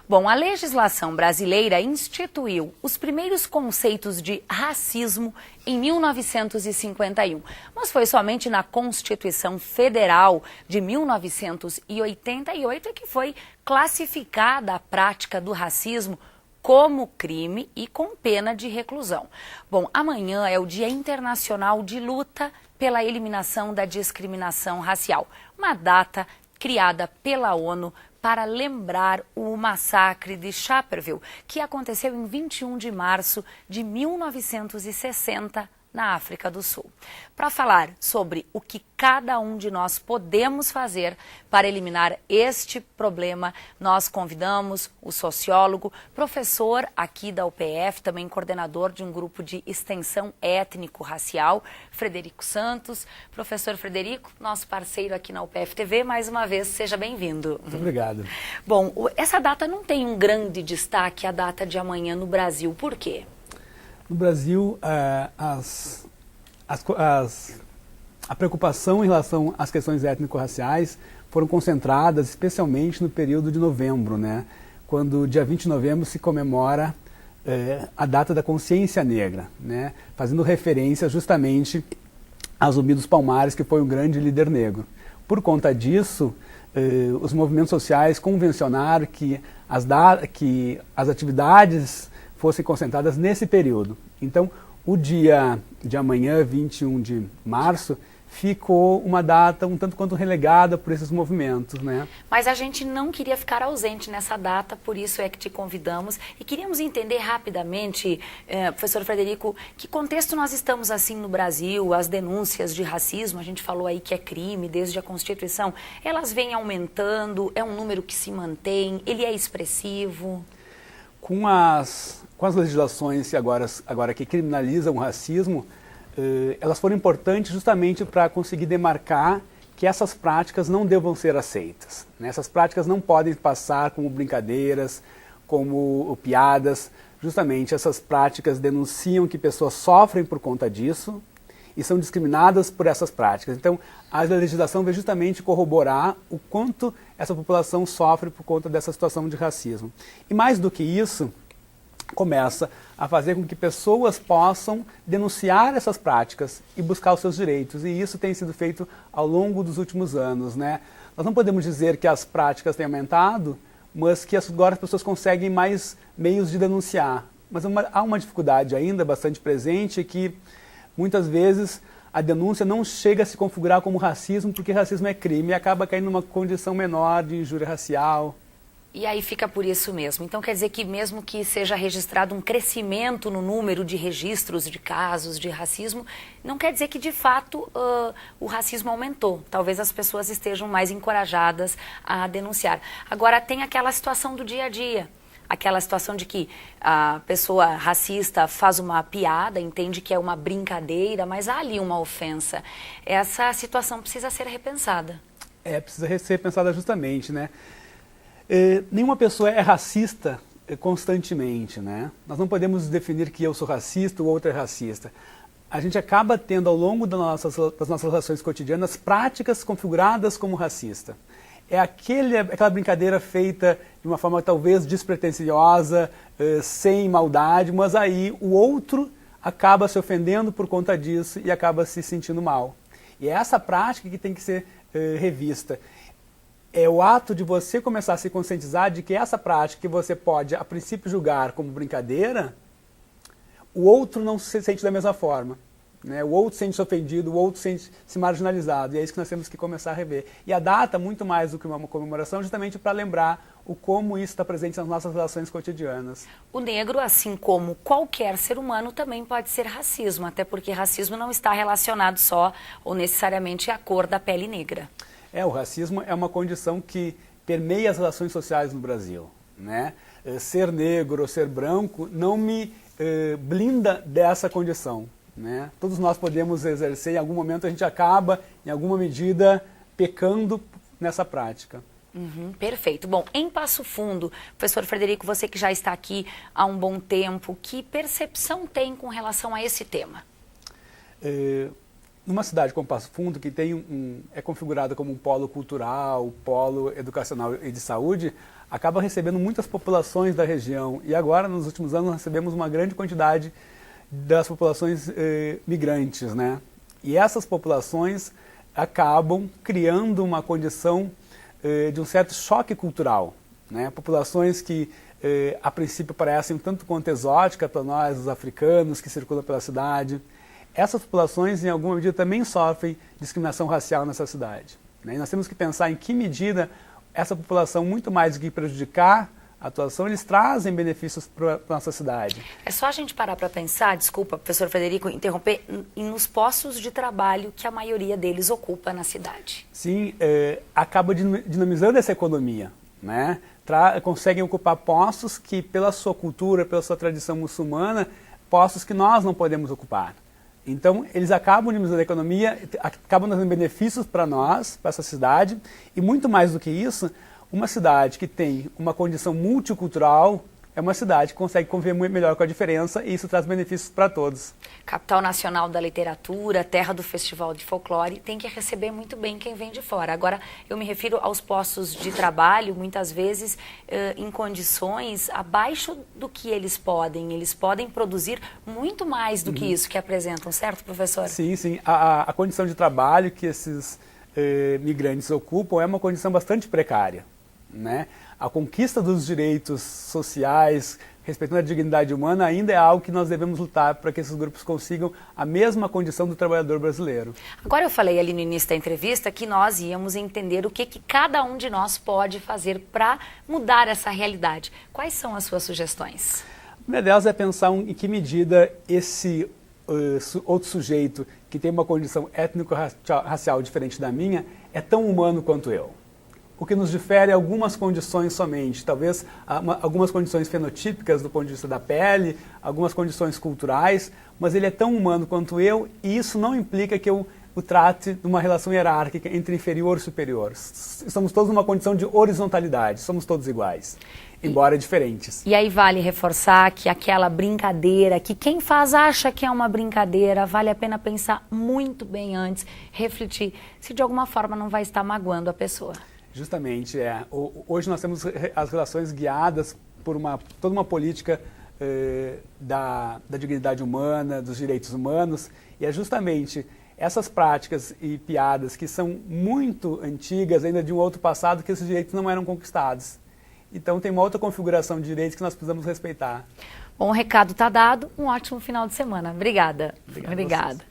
Bom, a legislação brasileira instituiu os primeiros conceitos de racismo em 1951, mas foi somente na Constituição Federal de 1988 que foi classificada a prática do racismo como crime e com pena de reclusão. Bom, amanhã é o Dia Internacional de Luta pela Eliminação da Discriminação Racial, uma data criada pela ONU para lembrar o massacre de Sharpeville, que aconteceu em 21 de março de 1960, na África do Sul. Para falar sobre o que cada um de nós podemos fazer para eliminar este problema, nós convidamos o sociólogo, professor aqui da UPF, também coordenador de um grupo de extensão étnico-racial, Frederico Santos. Professor Frederico, nosso parceiro aqui na UPF TV, mais uma vez, seja bem-vindo. Muito obrigado. Bom, essa data não tem um grande destaque, a data de amanhã no Brasil. Por quê? No Brasil, a preocupação em relação às questões étnico-raciais foram concentradas especialmente no período de novembro, né? Quando, dia 20 de novembro, se comemora a data da consciência negra, né? Fazendo referência justamente a Zumbi dos Palmares, que foi um grande líder negro. Por conta disso, os movimentos sociais convencionaram que as atividades fossem concentradas nesse período. Então, o dia de amanhã, 21 de março, ficou uma data um tanto quanto relegada por esses movimentos, né? Mas a gente não queria ficar ausente nessa data, por isso é que te convidamos. E queríamos entender rapidamente, professor Frederico, que contexto nós estamos assim no Brasil, as denúncias de racismo, a gente falou aí que é crime desde a Constituição, elas vêm aumentando, é um número que se mantém, ele é expressivo? Com as legislações agora que criminalizam o racismo, elas foram importantes justamente para conseguir demarcar que essas práticas não devam ser aceitas, né? Essas práticas não podem passar como brincadeiras, como piadas. Justamente essas práticas denunciam que pessoas sofrem por conta disso e são discriminadas por essas práticas. Então, a legislação veio justamente corroborar o quanto essa população sofre por conta dessa situação de racismo. E mais do que isso, começa a fazer com que pessoas possam denunciar essas práticas e buscar os seus direitos. E isso tem sido feito ao longo dos últimos anos, né? Nós não podemos dizer que as práticas têm aumentado, mas que agora as pessoas conseguem mais meios de denunciar. Mas há uma dificuldade ainda bastante presente que muitas vezes a denúncia não chega a se configurar como racismo, porque racismo é crime e acaba caindo numa condição menor de injúria racial. E aí fica por isso mesmo. Então quer dizer que mesmo que seja registrado um crescimento no número de registros de casos de racismo, não quer dizer que de fato o racismo aumentou. Talvez as pessoas estejam mais encorajadas a denunciar. Agora tem aquela situação do dia a dia. Aquela situação de que a pessoa racista faz uma piada, entende que é uma brincadeira, mas há ali uma ofensa. Essa situação precisa ser repensada. Precisa ser repensada justamente, né? Nenhuma pessoa é racista constantemente, né? Nós não podemos definir que eu sou racista ou outro é racista. A gente acaba tendo ao longo das nossas relações cotidianas práticas configuradas como racista. É aquela brincadeira feita de uma forma talvez despretensiosa, sem maldade, mas aí o outro acaba se ofendendo por conta disso e acaba se sentindo mal. E é essa prática que tem que ser revista. É o ato de você começar a se conscientizar de que essa prática que você pode, a princípio, julgar como brincadeira, o outro não se sente da mesma forma, né? O outro sente-se ofendido, o outro sente-se marginalizado, e é isso que nós temos que começar a rever. E a data, muito mais do que uma comemoração, justamente para lembrar o como isso está presente nas nossas relações cotidianas. O negro, assim como qualquer ser humano, também pode ser racismo, até porque racismo não está relacionado só ou necessariamente à cor da pele negra. O racismo é uma condição que permeia as relações sociais no Brasil, né? Ser negro ou ser branco não me blinda dessa condição, né? Todos nós podemos exercer, em algum momento a gente acaba, em alguma medida, pecando nessa prática. Perfeito. Bom, em Passo Fundo, professor Frederico, você que já está aqui há um bom tempo, que percepção tem com relação a esse tema? Numa cidade como Passo Fundo, que é configurada como um polo cultural, polo educacional e de saúde, acaba recebendo muitas populações da região. E agora, nos últimos anos, recebemos uma grande quantidade das populações migrantes, né? E essas populações acabam criando uma condição de um certo choque cultural, né? Populações que a princípio parecem um tanto quanto exóticas para nós, os africanos que circulam pela cidade. Essas populações, em alguma medida, também sofrem discriminação racial nessa cidade, né? E nós temos que pensar em que medida essa população, muito mais do que prejudicar a atuação, eles trazem benefícios para a nossa cidade. É só a gente parar para pensar, desculpa, professor Frederico, interromper, nos postos de trabalho que a maioria deles ocupa na cidade. Sim, acaba dinamizando essa economia, né? Conseguem ocupar postos que, pela sua cultura, pela sua tradição muçulmana, postos que nós não podemos ocupar. Então, eles acabam dinamizando a economia, acabam dando benefícios para nós, para essa cidade, e muito mais do que isso, uma cidade que tem uma condição multicultural é uma cidade que consegue conviver muito melhor com a diferença e isso traz benefícios para todos. Capital nacional da literatura, terra do festival de folclore, tem que receber muito bem quem vem de fora. Agora, eu me refiro aos postos de trabalho, muitas vezes em condições abaixo do que eles podem produzir muito mais do que isso que apresentam, certo, professor? Sim, sim. A condição de trabalho que esses migrantes ocupam é uma condição bastante precária, né? A conquista dos direitos sociais, respeitando a dignidade humana, ainda é algo que nós devemos lutar para que esses grupos consigam a mesma condição do trabalhador brasileiro. Agora eu falei ali no início da entrevista que nós íamos entender o que cada um de nós pode fazer para mudar essa realidade. Quais são as suas sugestões? A primeira delas é pensar em que medida esse outro sujeito que tem uma condição étnico-racial diferente da minha é tão humano quanto eu. O que nos difere é algumas condições somente, talvez algumas condições fenotípicas do ponto de vista da pele, algumas condições culturais, mas ele é tão humano quanto eu e isso não implica que eu o trate numa relação hierárquica entre inferior e superior. Estamos todos numa condição de horizontalidade, somos todos iguais, embora diferentes. E aí vale reforçar que aquela brincadeira, que quem faz acha que é uma brincadeira, vale a pena pensar muito bem antes, refletir se de alguma forma não vai estar magoando a pessoa. Justamente, hoje nós temos as relações guiadas por toda uma política da dignidade humana, dos direitos humanos, e é justamente essas práticas e piadas que são muito antigas, ainda de um outro passado, que esses direitos não eram conquistados. Então tem uma outra configuração de direitos que nós precisamos respeitar. Bom, o recado está dado, um ótimo final de semana. Obrigada. Obrigado.